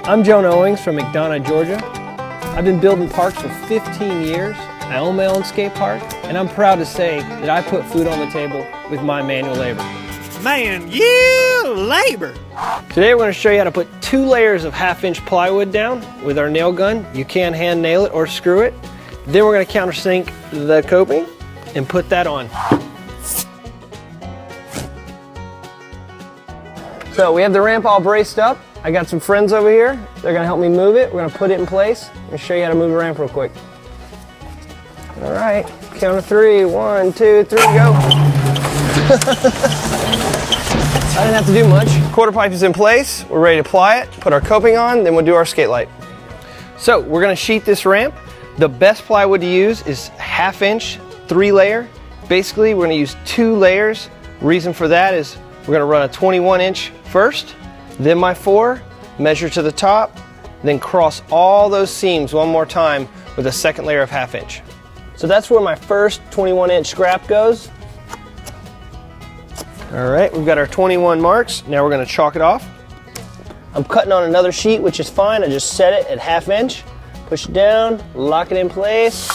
I'm Jona Owings from McDonough, Georgia. I've been building parks for 15 years. I own my own skate park, and I'm proud to say that I put food on the table with my manual labor. Man, you labor! Today we're going to show you how to put 2 layers of 1/2-inch plywood down with our nail gun. You can hand nail it or screw it. Then we're going to countersink the coping and put that on. So we have the ramp all braced up. I got some friends over here. They're going to help me move it. We're going to put it in place. I'm going to show you how to move the ramp real quick. All right, count of 3. 1, 2, 3, go. I didn't have to do much. Quarter pipe is in place. We're ready to apply it, put our coping on, then we'll do our skate light. So we're going to sheet this ramp. The best plywood to use is 1/2-inch, 3-layer. Basically, we're going to use 2 layers. Reason for that is we're going to run a 21-inch first, then my 4, measure to the top, then cross all those seams one more time with a 2nd layer of 1/2-inch. So that's where my first 21-inch scrap goes. All right, we've got our 21 marks. Now we're going to chalk it off. I'm cutting on another sheet, which is fine. I just set it at 1/2-inch, push it down, lock it in place.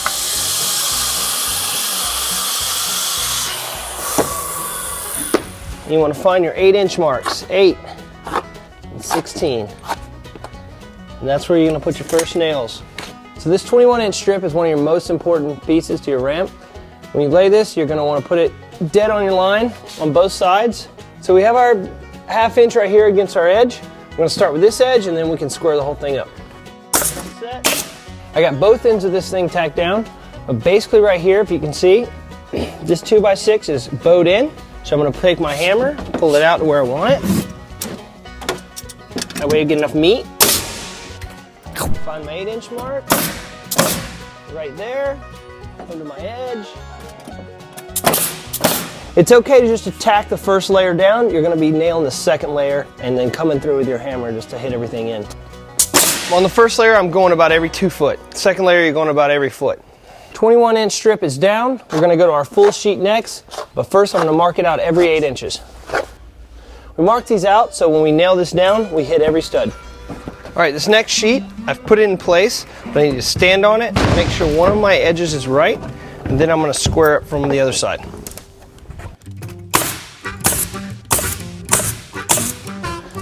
You want to find your 8-inch marks, 8 and 16. And that's where you're going to put your first nails. So this 21-inch strip is one of your most important pieces to your ramp. When you lay this, you're going to want to put it dead on your line on both sides. So we have our 1/2-inch right here against our edge. We're going to start with this edge and then we can square the whole thing up. Set. I got both ends of this thing tacked down, but basically right here, if you can see, this 2x6 is bowed in. So I'm going to take my hammer, pull it out to where I want it. That way you get enough meat. Find my 8-inch mark. Right there. Come to my edge. It's okay to just tack the first layer down. You're going to be nailing the 2nd layer and then coming through with your hammer just to hit everything in. On the first layer, I'm going about every 2 foot. 2nd layer, you're going about every foot. 21-inch strip is down. We're going to go to our full sheet next, but first I'm going to mark it out every 8 inches. We mark these out so when we nail this down, we hit every stud. All right, this next sheet, I've put it in place, but I need to stand on it, make sure one of my edges is right, and then I'm going to square it from the other side.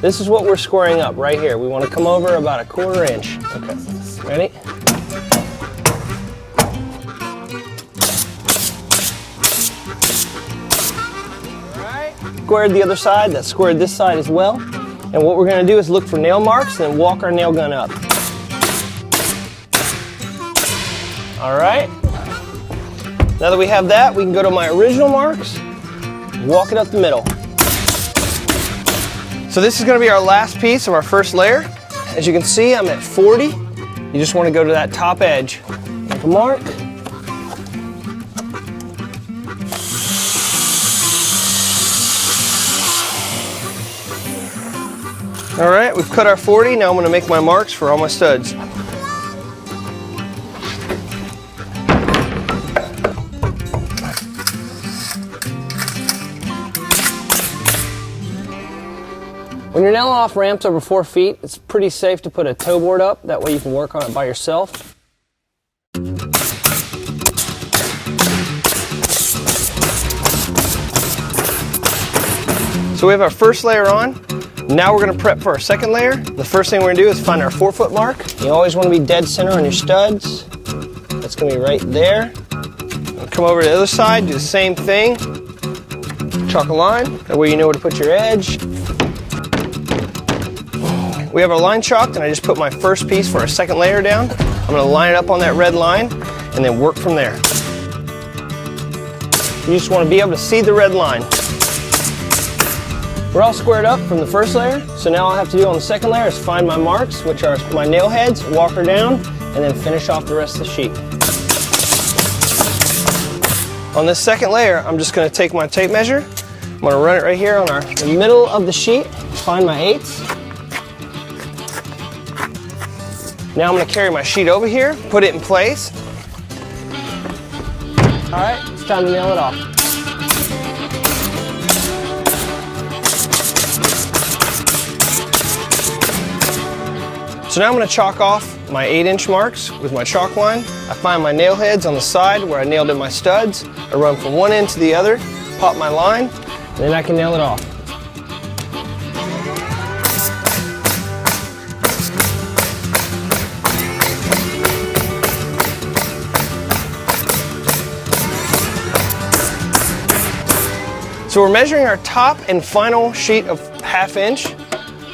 This is what we're squaring up right here. We want to come over about a 1/4 inch. Okay, ready? Squared the other side, that squared this side as well. And what we're going to do is look for nail marks and walk our nail gun up. All right. Now that we have that, we can go to my original marks, walk it up the middle. So this is going to be our last piece of our first layer. As you can see, I'm at 40. You just want to go to that top edge. Make a mark. All right, we've cut our 40. Now I'm going to make my marks for all my studs. When you're nailing off ramps over 4 feet, it's pretty safe to put a toe board up. That way you can work on it by yourself. So we have our first layer on. Now we're going to prep for our 2nd layer. The first thing we're going to do is find our 4-foot mark. You always want to be dead center on your studs. That's going to be right there. Come over to the other side, do the same thing. Chalk a line. That way you know where to put your edge. We have our line chalked, and I just put my first piece for our 2nd layer down. I'm going to line it up on that red line and then work from there. You just want to be able to see the red line. We're all squared up from the first layer, so now all I have to do on the 2nd layer is find my marks, which are my nail heads, walk her down, and then finish off the rest of the sheet. On this 2nd layer, I'm just going to take my tape measure. I'm going to run it right here on the middle of the sheet, find my 8s. Now I'm going to carry my sheet over here, put it in place. All right, it's time to nail it off. So now I'm going to chalk off my 8-inch marks with my chalk line. I find my nail heads on the side where I nailed in my studs. I run from one end to the other, pop my line, and then I can nail it off. So we're measuring our top and final sheet of 1/2 inch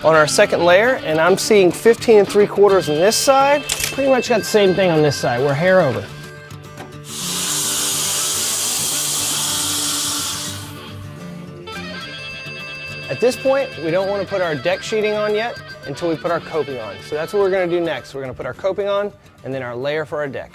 on our second layer, and I'm seeing 15 3/4 on this side. Pretty much got the same thing on this side. We're hair over. At this point, we don't want to put our deck sheeting on yet until we put our coping on. So that's what we're going to do next. We're going to put our coping on and then our layer for our deck.